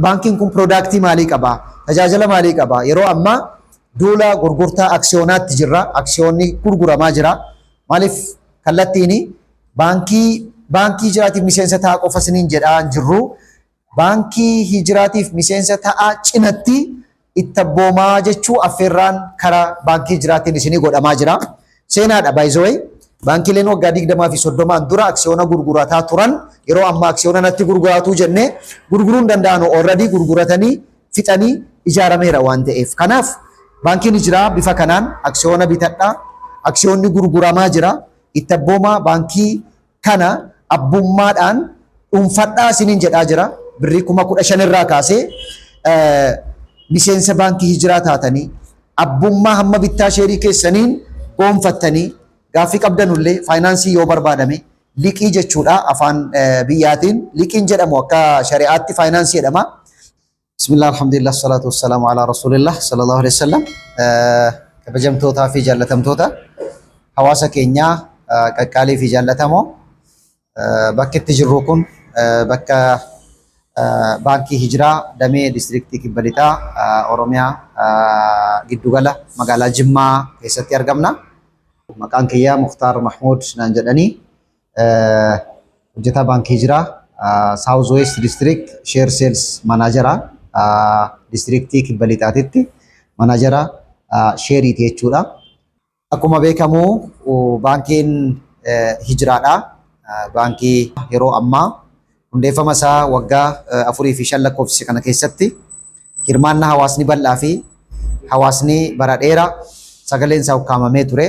Baankiin kun piroodaaktii maalii qabaa? Tajaajila maalii qabaa? Yeroo ammaa duula gurgurtaa aksiyoonaatti jirra. Aksiyoonni gurguramaa jira. Maaliif kallattiin baankii hijiraatiif miseensa ta'aa qofa isiniin jedhaa jirru. Baankii hijiraatiif miseensa ta'aa cinatti itti abboomaa jechuu affeerraan karaa baankii hijiraatiin isinii godhamaa jira. Seenaadha by the way. Baankileen waggaa 20 fi 30 dura aksiyoona gurgurataa turan yeroo amma aksiyoona natti gurguratuu jennee gurguruun danda'an already gurguratanii fixanii ijaarameera waan ta'eef. Kanaaf baankiin hijiraa bifa kanaan aksiyoona bitadhaa. Aksiyoonni gurguramaa jira. Itti abboomaa baankii kana abbummaadhaan dhuunfadhaa isiniin jedhaa jira. Birrii 15,000 irraa kaasee miseensa baankii hijiraa taatanii abbummaa hamma bittaa sheerii keessaniin goonfattanii gaaffii qabdanullee faayinaansii yoo barbaadame liqii jechuudha afaan biyyaatiin liqiin jedhamu akka shari'aatti faayinaansii jedhama. Bismillah alhamdulillah salatu wassalamu ala rasulillah sallallahu alaihi wasallam. Kabajamtootaa fi jaallatamtoota hawaasa keenyaa qaqqaalii fi jaallatamoo bakki itti jirru kun bakka baankii hijiraa damee diistiriktii kibba lixaa Oromiyaa giddugala magaalaa Jimmaa keessatti argamna. Maqaan kiyyaa Mukhtaar Mahmud naan jedhanii hojjetaa baankii hijiraa South West District Share Sales Manajara distriktii kibba lixaatitti manajara sheeriiti jechuudha. Akkuma beekamu baankiin hijiraadha. Baankii yeroo ammaa hundeeffama isaa waggaa 4 fi 5 lakkoofsi kana keessatti hirmaannaa hawaasni bal'aa fi hawaasni bara dheeraa sagaleen isaa ukkaamamee ture.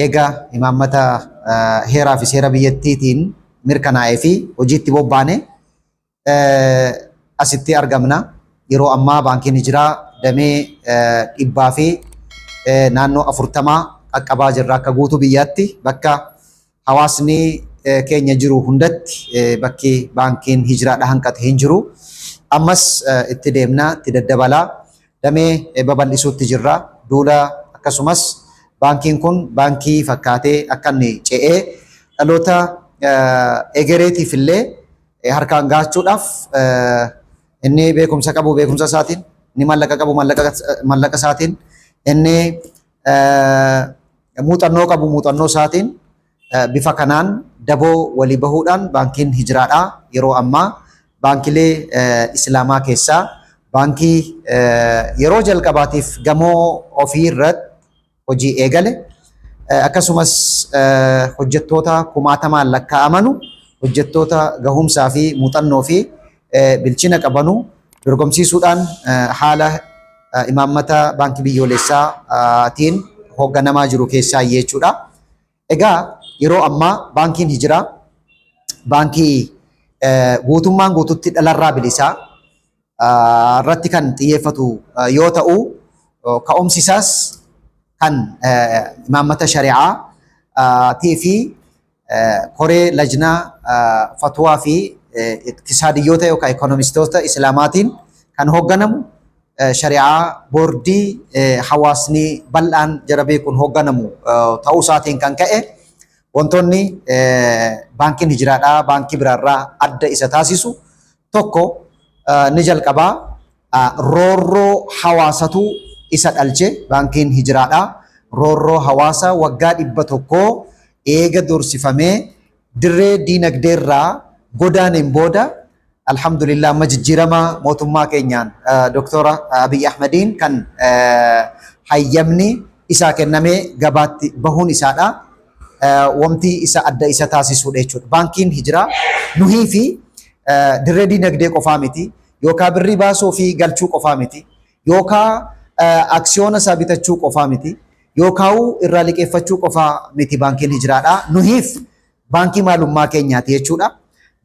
Egaa imaammata heeraa fi seera biyyattiitiin mirkanaa'ee fi hojiitti bobbaane asitti argamna. Yeroo ammaa baankiin hijiraa damee 100 fi naannoo 40 qaqqabaa jirra akka guutuu biyyaatti bakka hawaasni keenya jiru hundatti bakki baankiin hijiraadha hanqate hin jiru. Ammas itti deemna itti daddabalaa damee babal'isuutti jirra. Duula akkasumas baankiin kun baankii fakkaatee akka inni ce'ee dhaloota egereetiif illee harkaan gahachuudhaaf inni beekumsa qabu beekumsa isaatiin, inni maallaqa qabu maallaqa isaatiin, inni muuxannoo qabu muuxannoo isaatiin bifa kanaan daboo walii bahuudhaan baankiin hijiraadhaa yeroo ammaa baankilee islaamaa keessaa baankii yeroo jalqabaatiif gamoo ofii irratti hojii eegale akkasumas hojjettoota kumaatamaan lakkaa'amanu hojjettoota gahumsaa fi muuxannoo fi bilchina qabanu dorgomsiisuudhaan haala imaammata baankii biyyoolessaatiin hoogganamaa jiru keessaa jechuudha. Egaa yeroo ammaa baankiin hijiraa baankii guutummaan guututti dhalarraa bilisaa irratti kan xiyyeeffatu yoo ta'u ka'umsi isaas kan imaammata shari'aa fi koree lajnaa fatwaa fi iqtisaadiyyoota yookaan ekonomistoota islaamaatiin kan hoogganamu shari'aa boordii hawaasni bal'aan jara beekuun hoogganamu ta'uu isaatiin kan ka'e wantoonni baankiin hijiraadhaa baankii biraarraa adda isa taasisu tokko ni jalqabaa roorroo hawaasatu isa dhalche baankiin hijiraadhaa roorroo hawaasa waggaa 100 eega dursifamee dirree diinagdeerraa godaaneen booda alhamdulillah amma jijjiirama mootummaa keenyaan Dr. Abiy Ahmediin kan hayyamni isaa kennamee gabaatti bahuun isaadha. Wanti isa adda isa taasisudha jechuudha. Baankiin hijiraa nuhii fi dirree diinagdee qofaa miti yookaan birrii baasuu fi galchuu qofaa miti yookaan aksiyoona isaa bitachuu qofaa miti yookaan irraa liqeeffachuu qofaa miti baankiin hijiraadha. Nuhiif baankii maalummaa keenyaati jechuudha.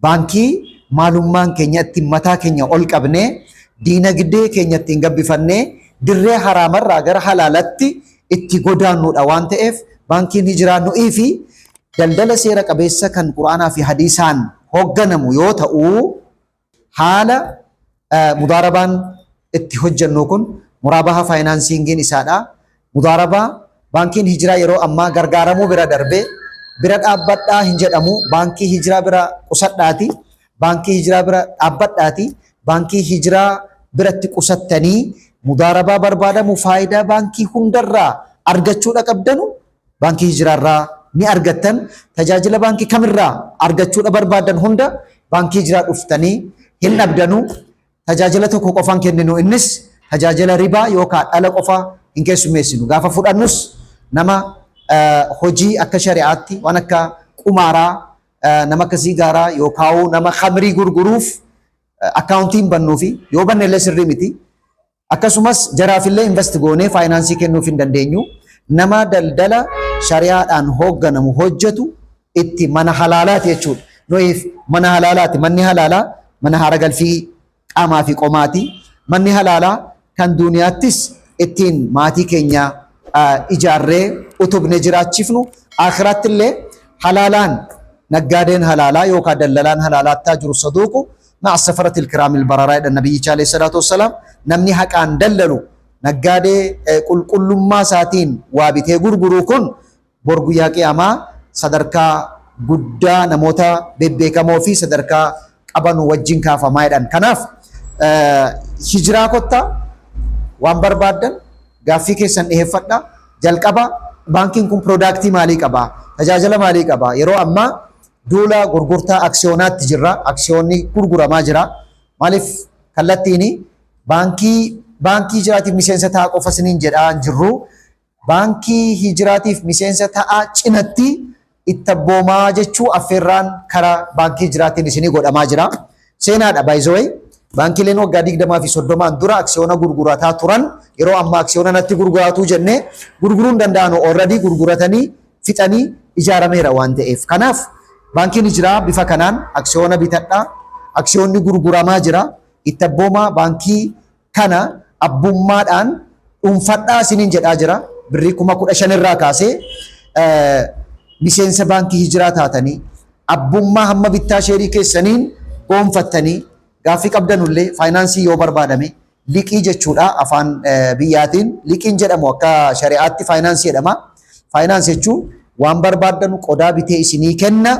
Baankii maalummaan keenya ittiin mataa keenya ol qabnee diinagdee keenya ittiin gabbifannee dirree haraamarraa gara halaalatti itti godaannudha waan ta'eef baankiin hijiraa nu'ii fi daldala seera qabeessa kan Quraanaa fi hadiisaan hoogganamu yoo ta'u haala mudaarabaan itti hojjennu kun muraabaha faayinaansiingiin isaadha. Mudaarabaa baankiin hijiraa yeroo ammaa gargaaramuu bira darbee bira dhaabbadhaa hin jedhamu baankii hijiraa bira qusadhaati. Baankii hijiraa bira dhaabbadhaati. baankii hijiraa biratti qusattanii mudaarabaa barbaadamu faayidaa baankii hundarraa argachuudha qabdanu baankii hijiraarraa ni argattan. Tajaajila baankii kamirraa argachuudha barbaadan hunda baankii hijiraa dhuftanii hin dhabdanu. Tajaajila tokko qofaan kenninu, innis tajaajila ribaa yookaan dhala qofaa hin keessummeessinu. Gaafa fudhannus nama hojii akka shari'aatti waan akka qumaaraa, nama akka sigaaraa yookaan nama khamrii gurguruuf akkaawuntiin bannuufi yoo banne illee sirrii miti. Akkasumas jaraafillee invest goonee faayinaansii kennuuf hin dandeenyu. Nama daldala shari'aadhaan hoogganamu hojjetu itti mana halaalaati jechuudha. Nuyiif mana halaalaati. Manni halaalaa mana haara galfii qaamaa fi qomaati. Manni halaalaa kan duniyaattis ittiin maatii keenya ijaarree utubne jiraachifnu, akhiraatti illee halaalaan naggaadeen halaalaa yookaan daldalaan halaalaa jiru saduuqu ma'a safaratil kiraamil bararaa jedhan nabiyyicha alayhi salaatu wassalaam. Namni haqaan dallalu naggaadee qulqullummaa isaatiin waa bitee gurguru kun bor guyyaa qiyaamaa sadarkaa guddaa namoota bebbeekamoo fi sadarkaa qabanu wajjin kaafamaa jedhan. Kanaaf hijiraa kottaa waan barbaadan gaaffii keessan dhiheeffadha. Jalqaba baankiin kun piroodaaktii maalii qabaa? Tajaajila maalii qabaa? Yeroo ammaa duula gurgurtaa aksiyoonaatti jirra. Aksiyoonni gurguramaa jira. Maaliif kallattiini baankii hijiraatiif miseensa ta'aa qofa isiniin jedhaa jirru. Baankii hijiraatiif miseensa ta'aa cinatti itti abboomaa jechuu affeerraan karaa baankii hijiraatiin isinii godhamaa jira. Seenaadha baay'isooyi. Baankileen waggaa 20 fi 30 dura aksiyoona gurgurataa turan yeroo ammaa aksiyoona natti gurguratuu jennee gurguruun danda'anu already gurguratanii fixanii ijaarameera waan ta'eef. Kanaaf baankiin hijiraa bifa kanaan aksiyoona bitadhaa. Aksiyoonni gurguramaa jira. Itti abboomaa baankii kana abbummaadhaan dhuunfadhaa isiniin jedhaa jira. Birrii 15,000 irraa kaasee miseensa baankii hijiraa taatanii abbummaa hamma bittaa sheerii keessaniin goonfattanii gaaffii qabdanullee faayinaansii yoo barbaadame liqii jechuudha afaan biyyaatiin. Liqiin jedhamu akka shari'aatti faayinaansii jedhama. Faayinaansii jechuun waan barbaaddan qodaa bitee isinii kenna.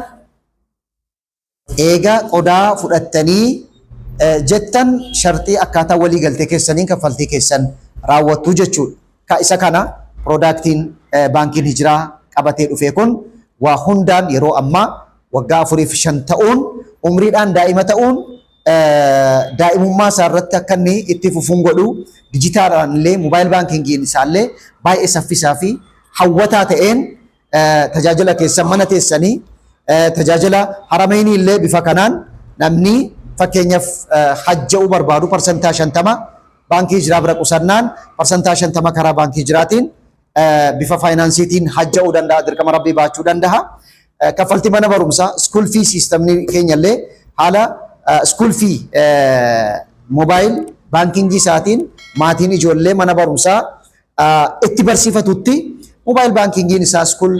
Eega qodaa fudhattanii jettan shartii akkaataa walii galtee keessaniin kaffaltii keessan raawwattu jechuudha. Isa kana piroodaaktiin baankiin hijiraa qabatee dhufe kun waa hundaan yeroo ammaa waggaa 4 fi 5 ta'uun umriidhaan daa'ima ta'uun daa'imummaa isaa irratti akka inni itti fufuun godhu dijitaalaan illee moobaayil baankiingiin isaallee baay'ee saffisaa fi hawwataa ta'een tajaajila keessan mana teessanii tajaajila harameenii illee bifa kanaan namni fakkeenyaaf hajja'uu barbaadu parsantaa 50 baankii hijiraa bira qusannaan parsantaa 50 karaa baankii hijiraatiin bifa faayinaansiitiin hajja'uu danda'a, dirqama rabbii baachuu danda'a. Kaffaltii mana barumsaa school fee systemni keenya illee haala school fee mobile bankingii isaatiin maatiin ijoollee mana barumsaa itti barsiifatutti mobile bankingiin isaa school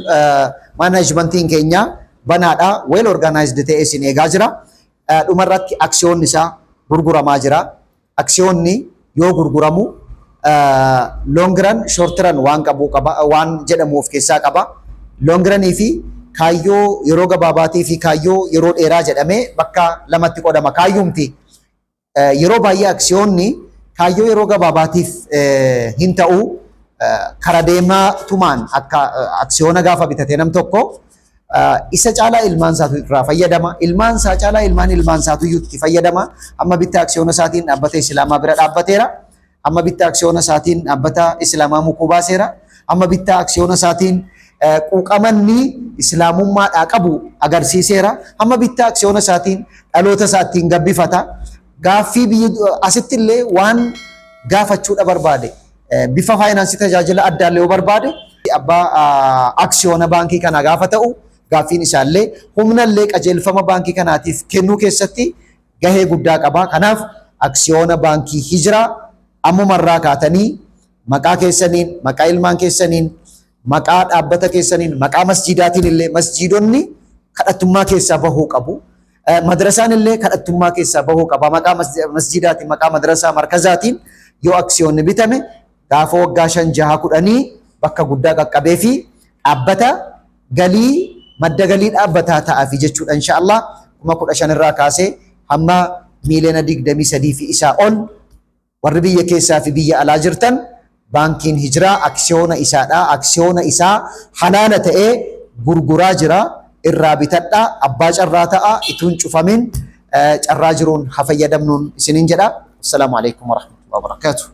managementiin keenya banaadha, well organized ta'ee isin eegaa jira. Dhumarratti aksiyoonni isaa gurguramaa jira. Aksiyoonni yoo gurguramu long run short run waan qabu qaba, waan jedhamu of keessaa qaba. Long runii fi kaayyoo yeroo gabaabaatii fi kaayyoo yeroo dheeraa jedhamee bakka lamatti qodama. Kaayyumti yeroo baay'ee aksiyoonni kaayyoo yeroo gabaabaatiif hin ta'u kara deemaatumaan akka aksiyoona gaafa bitate nam tokko isa caalaa ilmaan isaatu irraa fayyadama. Ilmaan isaa caalaa ilmaan isaatu itti fayyadama. Amma bittaa aksiyoona isaatiin dhaabbata Islaamaa bira dhaabbateera. Amma bittaa aksiyoona isaatiin dhaabbata Islaamaa mukuu baaseera. Amma bittaa aksiyoona isaatiin quuqamanni islaamummaadhaa qabu agarsiiseera. Amma bittaa aksiyoona isaatiin dhaloota isaatiin gabbifata. Gaaffii biyya asitti illee waan gaafachuudha barbaade bifa faayinaansii tajaajila addaa illee yoo barbaade abbaa aksiyoona baankii kana gaafa ta'u gaaffiin isaallee humna illee qajeelfama baankii kanaatiif kennuu keessatti gahee guddaa qaba. Kanaaf aksiyoona baankii hijiraa ammumarraa kaatanii maqaa keessaniin, maqaa ilmaan keessaniin, maqaa dhaabbata keessaniin, maqaa masjiidaatiin illee masjiidonni kadhattummaa keessaa bahuu qabu. Madrasaan illee kadhattummaa keessaa bahuu qaba. Maqaa masjiidaatiin, maqaa madrasaa markazaatiin yoo aksiyoonni bitame gaafa waggaa 5-6-10 bakka guddaa qaqqabee fi dhaabbata galii madda galii dhaabbataa ta'aa fi jechuudha. Inshaallah 15,000 irraa kaasee hamma ميلينا ديقدمي سدي في إساء والربية كيسا في بيا على جرتن بانكين هجرة أكسيونا إساء أكسيونا إساء حلالة غرغرا جرا الرابطة أباج الراتاء إتون شفامين الراجرون حفيا دمنون سنين جدا. السلام عليكم ورحمة الله وبركاته.